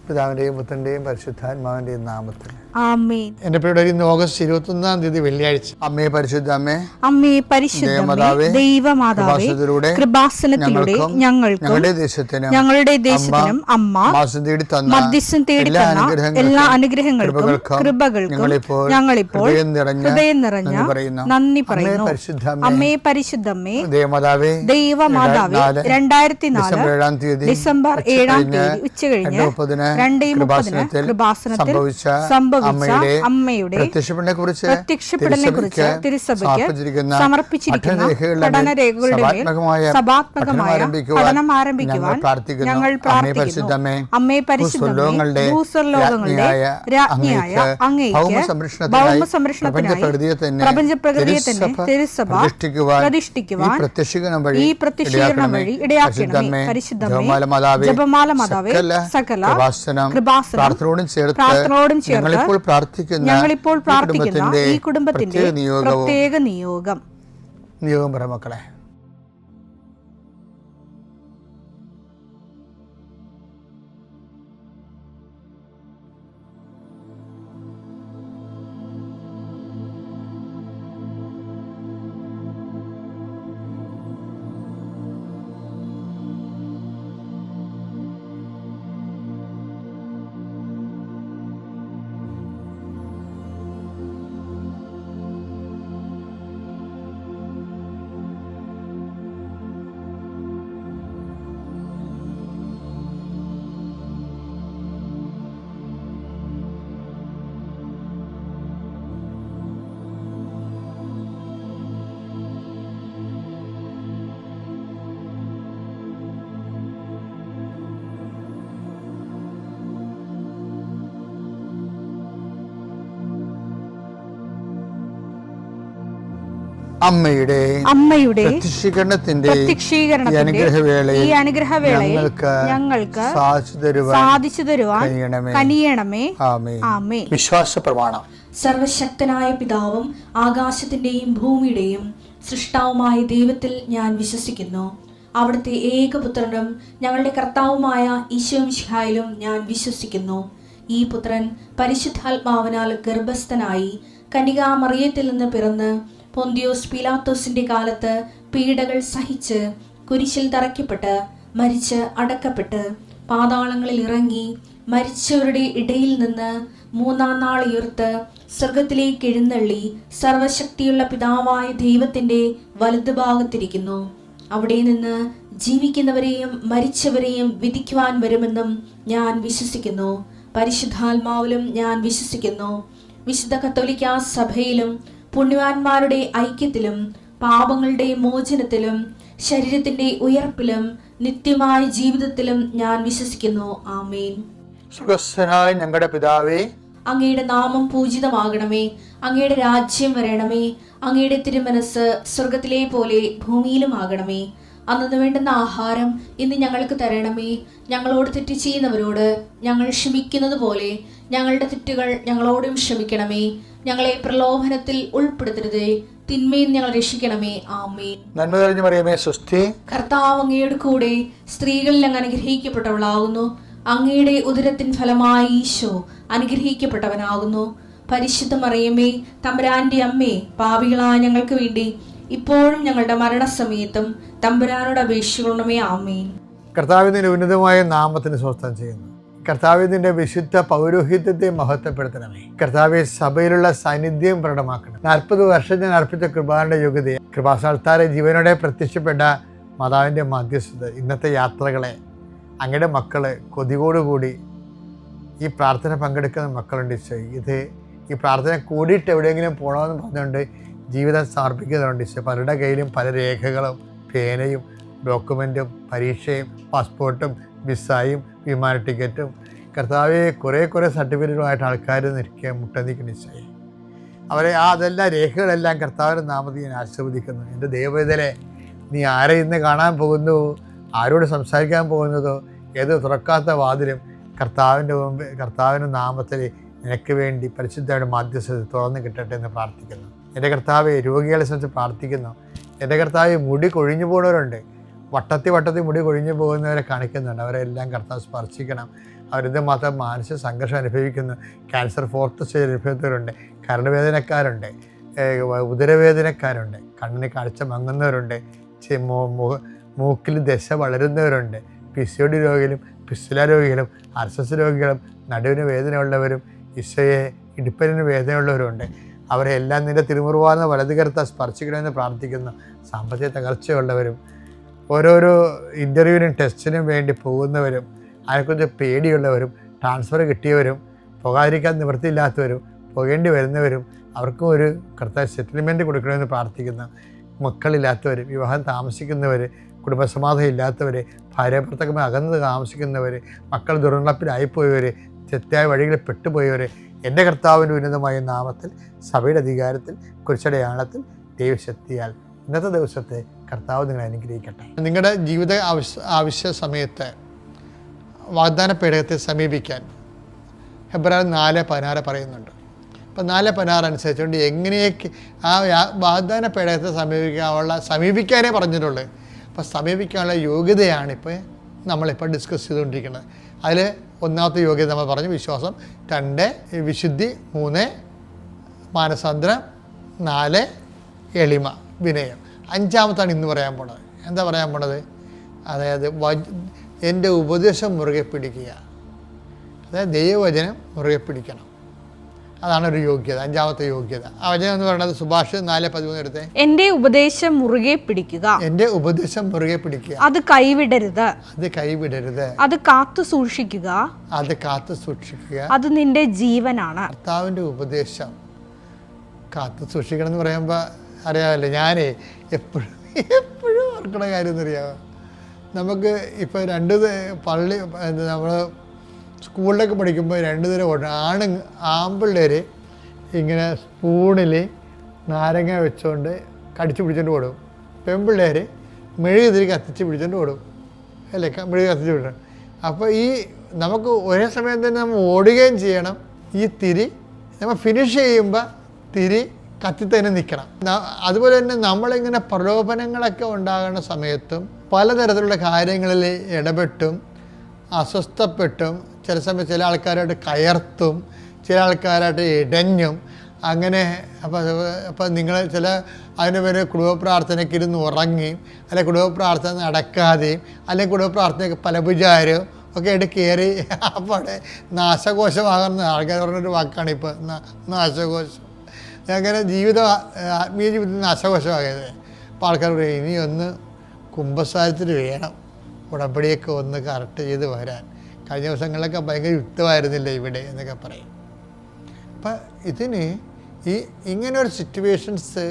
പിതാവിൻ്റെയും പുത്രൻ്റെയും പരിശുദ്ധാത്മാവിൻ്റെയും നാമത്തിൽ ആമേൻ. എൻ്റെ പേരുടെ ഇന്ന് ഓഗസ്റ്റ് 21 വെള്ളിയാഴ്ച. അമ്മേ പരിശുദ്ധ അമ്മേ, അമ്മേ പരിശുദ്ധമേ, ദൈവമാതാവേ, കൃപാസനത്തിലൂടെ ഞങ്ങൾക്കും ഞങ്ങളുടെ ദേശത്തിനും അമ്മ മധ്യസ്ഥം തേടി തന്ന എല്ലാ അനുഗ്രഹങ്ങൾക്കും കൃപകൾക്കും ഞങ്ങളിപ്പോൾ ഹൃദയം നിറഞ്ഞ നന്ദി പറയുന്നു. അമ്മേ പരിശുദ്ധമേ, ദൈവമാതാവേ, 2004 ഡിസംബർ 7 ഉച്ചകഴിഞ്ഞ് 2:30 കൃപാസനത്തിൽ സംഭവിച്ച അമ്മയുടെ പ്രത്യക്ഷപ്പെടലിനെ കുറിച്ച് തിരുസഭയ്ക്ക് സമർപ്പിച്ചിരിക്കുന്ന പഠനരേഖകളുടെ മേൽ സഭാത്മകമായ പഠനം ആരംഭിക്കുവാൻ ഞങ്ങൾ പ്രാർത്ഥിക്കുന്നു. അമ്മേ പരിശുദ്ധമേ, ഭൂസ്വർലോകങ്ങളുടെ രാജ്ഞിയായ അങ്ങേയ്ക്ക് ഭൗമസംരക്ഷണത്തിനായി പ്രപഞ്ചപ്രകൃതിയെ തന്നെ തിരുസഭ പ്രതിഷ്ഠിക്കുവാൻ ഈ പ്രത്യക്ഷീകരണം വഴി ഇടയാക്കണമേ. പരിശുദ്ധമേ, ജപമാല മാതാവേ, സകല കൃപാസനം പ്രാർത്ഥനയോടും ചേർത്ത് ഞങ്ങളിപ്പോൾ പ്രാർത്ഥിക്കുന്ന ഈ കുടുംബത്തിന്റെ പ്രത്യേക നിയോഗം പറ മക്കളെ. അമ്മയുടെ പ്രത്യക്ഷീകരണത്തിന്റെ ഈ അനുഗ്രഹവേളയിൽ ഞങ്ങൾക്ക് സാധിച്ചു തരുവാൻ കനിയണമേ. ആമേൻ. വിശ്വാസ പ്രമാണം. സർവശക്തനായ പിതാവും ആകാശത്തിന്റെയും ഭൂമിയുടെയും സൃഷ്ടാവുമായ ദൈവത്തിൽ ഞാൻ വിശ്വസിക്കുന്നു. അവിടുത്തെ ഏകപുത്രനും ഞങ്ങളുടെ കർത്താവുമായ ഈശോമിശിഹായിലും ഞാൻ വിശ്വസിക്കുന്നു. ഈ പുത്രൻ പരിശുദ്ധാത്മാവിനാൽ ഗർഭസ്ഥനായി കന്യകാമറിയത്തിൽ നിന്ന് പിറന്ന് പൊന്തിയോസ് പീലാത്തോസിന്റെ കാലത്ത് പീഡകൾ സഹിച്ച് കുരിശിൽ തറയ്ക്കപ്പെട്ട് മരിച്ച് അടക്കപ്പെട്ട് പാതാളങ്ങളിൽ ഇറങ്ങി മരിച്ചവരുടെ ഇടയിൽ നിന്ന് 3-ാം നാൾ ഉയർത്ത് സ്വർഗത്തിലേക്ക് എഴുന്നള്ളി സർവശക്തിയുള്ള പിതാവായ ദൈവത്തിന്റെ വലതുഭാഗത്തിരിക്കുന്നു. അവിടെ നിന്ന് ജീവിക്കുന്നവരെയും മരിച്ചവരെയും വിധിക്കുവാൻ വരുമെന്നും ഞാൻ വിശ്വസിക്കുന്നു. പരിശുദ്ധാത്മാവിലും ഞാൻ വിശ്വസിക്കുന്നു. വിശുദ്ധ കത്തോലിക്കാ സഭയിലും പുണ്യവാന്മാരുടെ ഐക്യത്തിലും പാപങ്ങളുടെ മോചനത്തിലും ശരീരത്തിന്റെ ഉയർപ്പിലും നിത്യമായ ജീവിതത്തിലും ഞാൻ വിശ്വസിക്കുന്നു. ആമേൻ. സ്വർഗ്ഗസ്ഥനായ ഞങ്ങളുടെ പിതാവേ, അങ്ങയുടെ നാമം പൂജിതമാകണമേ. അങ്ങയുടെ രാജ്യം വരണമേ. അങ്ങയുടെ തിരുമനസ് സ്വർഗത്തിലെ പോലെ ഭൂമിയിലും ആകണമേ. അന്നു വേണ്ടുന്ന ആഹാരം ഇന്ന് ഞങ്ങൾക്ക് തരണമേ. ഞങ്ങളോട് തെറ്റ് ചെയ്യുന്നവരോട് ഞങ്ങൾ ക്ഷമിക്കുന്നത് പോലെ ഞങ്ങളുടെ തെറ്റുകൾ ഞങ്ങളോടും ക്ഷമിക്കണമേ. ഞങ്ങളെ പ്രലോഭനത്തിൽ ഉൾപ്പെടുത്തരുതേ, തിന്മയിൽ ഞങ്ങൾ രക്ഷിക്കണമേ. ആമേൻ. നന്മ നിറഞ്ഞ മറിയമേ, സ്വസ്തി. കർത്താവ് അങ്ങയുടെ കൂടെ സ്ത്രീകളിൽ അങ്ങ് അനുഗ്രഹിക്കപ്പെട്ടവളാകുന്നു. അങ്ങയുടെ ഉദരത്തിൻ ഫലമായി ഈശോ അനുഗ്രഹിക്കപ്പെട്ടവനാകുന്നു. പരിശുദ്ധ മറിയമേ, തമ്പുരാന്റെ അമ്മേ, പാപികളായ ഞങ്ങൾക്ക് വേണ്ടി ഇപ്പോഴും ഞങ്ങളുടെ മരണസമയത്തും തമ്പുരാനോട് അപേക്ഷിക്കണമേ. ആമേൻ. കർത്താവിന്റെ ഉന്നതമായ നാമത്തിന് സ്വസ്ഥം ചെയ്യുന്നു. കർത്താവിന്റെ വിശുദ്ധ പൗരോഹിത്യത്തെ മഹത്വപ്പെടുത്തണമേ. കർത്താവെ, സഭയിലുള്ള സാന്നിധ്യം പ്രകടമാക്കണം. 40 വർഷം ഞാൻ അർപ്പിച്ച കൃപാന്റെ യോഗ്യതയെ കൃപാസ്ഥാനത്താരെ ജീവനോടെ പ്രത്യക്ഷപ്പെട്ട മാതാവിൻ്റെ മധ്യസ്ഥത ഇന്നത്തെ യാത്രകളെ അങ്ങയുടെ മക്കള് കൊതിയോടുകൂടി ഈ പ്രാർത്ഥന പങ്കെടുക്കുന്ന മക്കളുണ്ട്. ഇത് ഈ പ്രാർത്ഥന കൂടിയിട്ട് എവിടെയെങ്കിലും പോകണമെന്ന് പറഞ്ഞുകൊണ്ട് ജീവിതം സമർപ്പിക്കുന്നുണ്ട്. പലരുടെ കയ്യിലും പല രേഖകളും പേനയും ഡോക്യുമെൻറ്റും പരീക്ഷയും പാസ്പോർട്ടും വിസയും വിമാന ടിക്കറ്റും കർത്താവെ കുറേ സർട്ടിഫിക്കറ്റുകളായിട്ട് ആൾക്കാർ നിൽക്കുക മുട്ടനിക്ക് നിശ്ചയം അവരെ അതെല്ലാം രേഖകളെല്ലാം കർത്താവിൻ്റെ നാമത്തിൽ ഞാൻ ആശീർവദിക്കുന്നു. എൻ്റെ ദൈവവേദനെ നീ ആരെ ഇന്ന് കാണാൻ പോകുന്നു, ആരോട് സംസാരിക്കാൻ പോകുന്നതോ ഏത് തുറക്കാത്ത വാതിലും കർത്താവിൻ്റെ നാമത്തിൽ നിനക്ക് വേണ്ടി പരിശുദ്ധയുടെ മധ്യസ്ഥത തുറന്ന് കിട്ടട്ടെ എന്ന് പ്രാർത്ഥിക്കുന്നു. എൻ്റെ കർത്താവെ, രോഗികളെ സംബന്ധിച്ച് പ്രാർത്ഥിക്കുന്നു. എൻ്റെ കർത്താവ് മുടി കൊഴിഞ്ഞു പോകുന്നവരുണ്ട്, വട്ടത്തിൽ മുടി കൊഴിഞ്ഞു പോകുന്നവരെ കാണിക്കുന്നുണ്ട്. അവരെല്ലാം കർത്താവ് സ്പർശിക്കണം. അവരെന്തുമാത്രം മാനസിക സംഘർഷം അനുഭവിക്കുന്നു. ക്യാൻസർ 4th സ്റ്റേജ് അനുഭവിക്കുന്നവരുണ്ട്, കരളുവേദനക്കാരുണ്ട്, ഉദരവേദനക്കാരുണ്ട്, കണ്ണിന് കാഴ്ച മങ്ങുന്നവരുണ്ട്, മൂക്കിൽ ദശ വളരുന്നവരുണ്ട്, PCOD രോഗികളും പിസ്തുല രോഗികളും RSS രോഗികളും നടുവിന് വേദനയുള്ളവരും ഈശോയെ ഇടുപ്പലിന് വേദനയുള്ളവരുണ്ട്. അവരെ എല്ലാം നിൻ്റെ തിരുമുറുവാർന്ന വലതുകരത്താൽ സ്പർശിക്കണമെന്ന് പ്രാർത്ഥിക്കുന്നു. സാമ്പത്തിക തകർച്ചയുള്ളവരും ഓരോരോ ഇൻ്റർവ്യൂവിനും ടെസ്റ്റിനും വേണ്ടി പോകുന്നവരും അതിനെക്കുറിച്ച് പേടിയുള്ളവരും ട്രാൻസ്ഫർ കിട്ടിയവരും പോകാതിരിക്കാൻ നിവൃത്തിയില്ലാത്തവരും പോകേണ്ടി വരുന്നവരും അവർക്കും ഒരു കർത്താവ് സെറ്റിൽമെൻറ്റ് കൊടുക്കണമെന്ന് പ്രാർത്ഥിക്കുന്നു. മക്കളില്ലാത്തവർ, വിവാഹം താമസിക്കുന്നവർ, കുടുംബസമാധാനം ഇല്ലാത്തവർ, ഭാര്യ ഭർത്താക്കന്മാർ അകന്ന് താമസിക്കുന്നവർ, മക്കൾ ദുർനടപ്പിലായിപ്പോയവർ, തെറ്റായ വഴികളിൽ പെട്ടുപോയവർ എൻ്റെ കർത്താവിൻ്റെ ഉന്നതമായ നാമത്തിൽ സഭയുടെ അധികാരത്തിൽ കുരിശടയാളത്തിൽ ദൈവശക്തിയാൽ ഇന്നത്തെ ദിവസത്തെ കർത്താവ് നിങ്ങളെ അനുഗ്രഹിക്കട്ടെ. നിങ്ങളുടെ ജീവിത ആവശ്യ സമയത്ത് വാഗ്ദാന പേടകത്തെ സമീപിക്കാൻ ഹെബ്രായർ 4:16 പറയുന്നുണ്ട്. അപ്പോൾ 4:16 അനുസരിച്ചുകൊണ്ട് എങ്ങനെയൊക്കെ ആ വാഗ്ദാന പേടകത്തെ സമീപിക്കാനേ പറഞ്ഞിട്ടുള്ളൂ. അപ്പോൾ സമീപിക്കാനുള്ള യോഗ്യതയാണ് നമ്മളിപ്പോൾ ഡിസ്കസ് ചെയ്തുകൊണ്ടിരിക്കുന്നത്. അതിൽ ഒന്നാമത്തെ യോഗ്യത നമ്മൾ പറഞ്ഞു വിശ്വാസം, 2 വിശുദ്ധി, 3 മാനസാന്തരം, 4 എളിമ വിനയം. 5ാമത്താണ് ഇന്ന് പറയാൻ പോണത്. എന്താ പറയാൻ പോണത്? അതായത് എൻ്റെ ഉപദേശം മുറുകെ പിടിക്കുക. അതായത് ദൈവവചനം മുറുകെ പിടിക്കണം. അതാണ് ഒരു യോഗ്യത, 5ാമത്തെ യോഗ്യത. ആ വചനം എന്ന് പറയുന്നത് സുഭാഷ് 4:13 എടുത്തേ. എൻ്റെ ഉപദേശം മുറുകെ പിടിക്കുക, എൻ്റെ ഉപദേശം മുറുകെ പിടിക്കുക, അത് കൈവിടരുത്, അത് കൈവിടരുത്, അത് കാത്തു സൂക്ഷിക്കുക, അത് കാത്തു സൂക്ഷിക്കുക, അത് നിന്റെ ജീവനാണ്. കർത്താവിൻ്റെ ഉപദേശം കാത്തു സൂക്ഷിക്കണം എന്ന് പറയുമ്പോൾ അറിയാമല്ലോ, ഞാൻ എപ്പോഴും ഓർക്കണ കാര്യം എന്നറിയാമോ, നമുക്ക് ഇപ്പോൾ 2 പള്ളി നമ്മൾ സ്കൂളിലൊക്കെ പഠിക്കുമ്പോൾ 2 തരം ഓടണം. ആൺപിള്ളേർ ഇങ്ങനെ സ്പൂണിൽ നാരങ്ങ വെച്ചുകൊണ്ട് കടിച്ചു പിടിച്ചുകൊണ്ട് ഓടും. പെൺപിള്ളേർ മെഴുകുതിരി കത്തിച്ച് പിടിച്ചുകൊണ്ട് ഓടും, അല്ലേ? മെഴുക് കത്തിച്ച് പിടിക്കണം. അപ്പോൾ നമുക്ക് ഒരേ സമയം തന്നെ നമ്മൾ ഓടുകയും ചെയ്യണം. ഈ തിരി നമ്മൾ ഫിനിഷ് ചെയ്യുമ്പോൾ തിരി കത്തി തന്നെ നിൽക്കണം. അതുപോലെ തന്നെ നമ്മളിങ്ങനെ പ്രലോഭനങ്ങളൊക്കെ ഉണ്ടാകുന്ന സമയത്തും പലതരത്തിലുള്ള കാര്യങ്ങളിൽ ഇടപെട്ടും അസ്വസ്ഥപ്പെട്ടും ചില സമയം ചില ആൾക്കാരായിട്ട് കയർത്തും ചില ആൾക്കാരായിട്ട് ഇടഞ്ഞും അങ്ങനെ അപ്പോൾ നിങ്ങൾ ചില അതിന് പേര് കുടുംബ പ്രാർത്ഥനയ്ക്ക് ഇരുന്ന് ഉറങ്ങിയും അല്ലെങ്കിൽ കുടുംബ പ്രാർത്ഥന നടക്കാതെയും അല്ലെങ്കിൽ കുടുംബ പ്രാർത്ഥനയ്ക്ക് പലപൂജാരും ഒക്കെ ആയിട്ട് കയറി അപ്പോൾ നാശകോശമാകുന്ന ആൾക്കാർ പറഞ്ഞൊരു വാക്കാണ് ഇപ്പോൾ നാശകോശം. അങ്ങനെ ആത്മീയ ജീവിതത്തിൽ നാശകോശമാകരുത്. അപ്പോൾ ആൾക്കാർ പറയും ഇനി ഒന്ന് കുംഭസാരത്തിൽ വേണം ഉടമ്പടിയൊക്കെ ഒന്ന് കറക്റ്റ് ചെയ്ത് വരാൻ. കഴിഞ്ഞ ദിവസങ്ങളിലൊക്കെ ഭയങ്കര യുദ്ധമായിരുന്നില്ല ഇവിടെ എന്നൊക്കെ പറയും. അപ്പം ഇതിന് ഇങ്ങനൊരു സിറ്റുവേഷൻസ്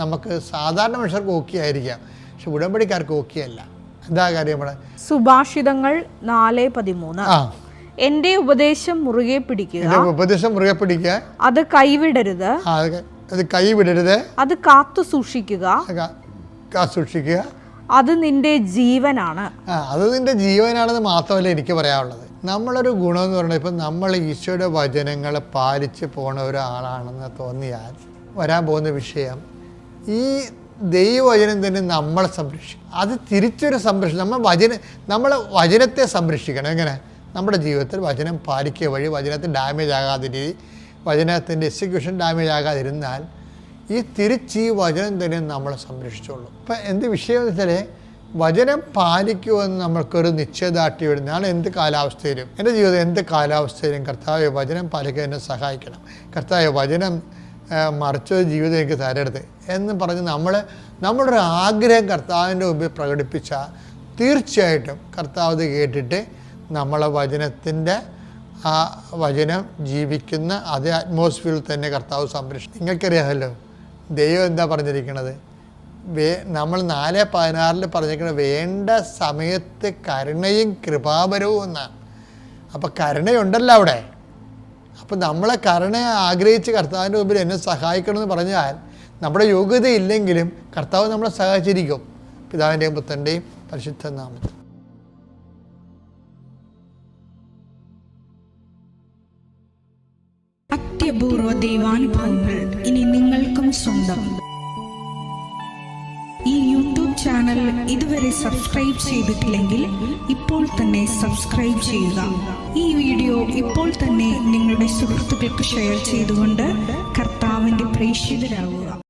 നമുക്ക് സാധാരണ മനുഷ്യർക്ക് ഓക്കെ ആയിരിക്കാം, പക്ഷെ ഉടമ്പടിക്കാർക്ക് ഓക്കെ അല്ല. എന്താ കാര്യം നമ്മുടെ സുഭാഷിതങ്ങൾ 4:13 എൻ്റെ ഉപദേശം മുറുകെ പിടിക്കുക, ഉപദേശം മുറുകെ പിടിക്കുക, അത് കൈവിടരുത്, അത് കൈവിടരുത്, അത് കാത്തു സൂക്ഷിക്കുക, അത് നിന്റെ ജീവനാണ്. അത് നിന്റെ ജീവനാണെന്ന് മാത്രമല്ല എനിക്ക് പറയാനുള്ളത്. നമ്മളൊരു ഗുണമെന്ന് പറഞ്ഞാൽ ഇപ്പം നമ്മൾ ഈശോയുടെ വചനങ്ങളെ പാലിച്ച് പോണ ഒരാളാണെന്ന് തോന്നിയാൽ വരാൻ പോകുന്ന വിഷയം ഈ ദൈവവചനം തന്നെ നമ്മളെ സംരക്ഷിക്കും. അത് തിരിച്ചൊരു സംരക്ഷണം. നമ്മൾ വചനത്തെ സംരക്ഷിക്കണം. എങ്ങനെ? നമ്മുടെ ജീവിതത്തിൽ വചനം പാലിക്കുക വഴി വചനത്തിൽ ഡാമേജ് ആകാതിരി വചനത്തിൻ്റെ എക്സിക്യൂഷൻ ഡാമേജ് ആകാതിരുന്നാൽ തിരിച്ച് ഈ വചനം തന്നെ നമ്മളെ സംരക്ഷിച്ചോളൂ. ഇപ്പം എന്ത് വിഷയം എന്ന് വെച്ചാൽ വചനം പാലിക്കുമെന്ന് നമ്മൾക്കൊരു നിശ്ചയദാർഢ്യം വരുന്ന നാളെ എന്ത് കാലാവസ്ഥയിലും എൻ്റെ ജീവിതം എന്ത് കാലാവസ്ഥയിലും കർത്താവെ വചനം പാലിക്കാൻ എന്നെ സഹായിക്കണം, കർത്താവെ വചനം മറിച്ചൊരു ജീവിതം എനിക്ക് തരരുത് എന്ന് പറഞ്ഞ് നമ്മളൊരു ആഗ്രഹം കർത്താവിൻ്റെ മുമ്പിൽ പ്രകടിപ്പിച്ചാൽ തീർച്ചയായിട്ടും കർത്താവ് കേട്ടിട്ട് നമ്മളെ വചനത്തിൻ്റെ ആ വചനം ജീവിക്കുന്ന അതേ അറ്റ്മോസ്ഫിയറിൽ തന്നെ കർത്താവ് സംരക്ഷിക്കും. നിങ്ങൾക്കറിയാമല്ലോ ദൈവം എന്താ പറഞ്ഞിരിക്കുന്നത്? നമ്മൾ 4:16 പറഞ്ഞിരിക്കുന്നത് വേണ്ട സമയത്ത് കരുണയും കൃപാപരവും എന്നാണ്. അപ്പം കരുണയുണ്ടല്ലോ അവിടെ. അപ്പം നമ്മളെ കരുണയെ ആഗ്രഹിച്ച് കർത്താവിൻ്റെ മുമ്പിൽ എന്നെ സഹായിക്കണമെന്ന് പറഞ്ഞാൽ നമ്മുടെ യോഗ്യത ഇല്ലെങ്കിലും കർത്താവ് നമ്മളെ സഹായിച്ചിരിക്കും. പിതാവിൻ്റെയും പുത്രൻ്റെയും പരിശുദ്ധ നാമത്തിൽ. അത്യപൂർവ ദൈവാനുഭവങ്ങൾ ഇനി നിങ്ങൾക്കും സ്വന്തം. ഈ യൂട്യൂബ് യൂട്യൂബ് ചാനൽ ഇതുവരെ സബ്സ്ക്രൈബ് ചെയ്തിട്ടില്ലെങ്കിൽ ഇപ്പോൾ തന്നെ സബ്സ്ക്രൈബ് ചെയ്യുക. ഈ വീഡിയോ ഇപ്പോൾ തന്നെ നിങ്ങളുടെ സുഹൃത്തുക്കൾക്ക് ഷെയർ ചെയ്തുകൊണ്ട് കർത്താവിൻ്റെ പ്രേക്ഷിതരാകുക.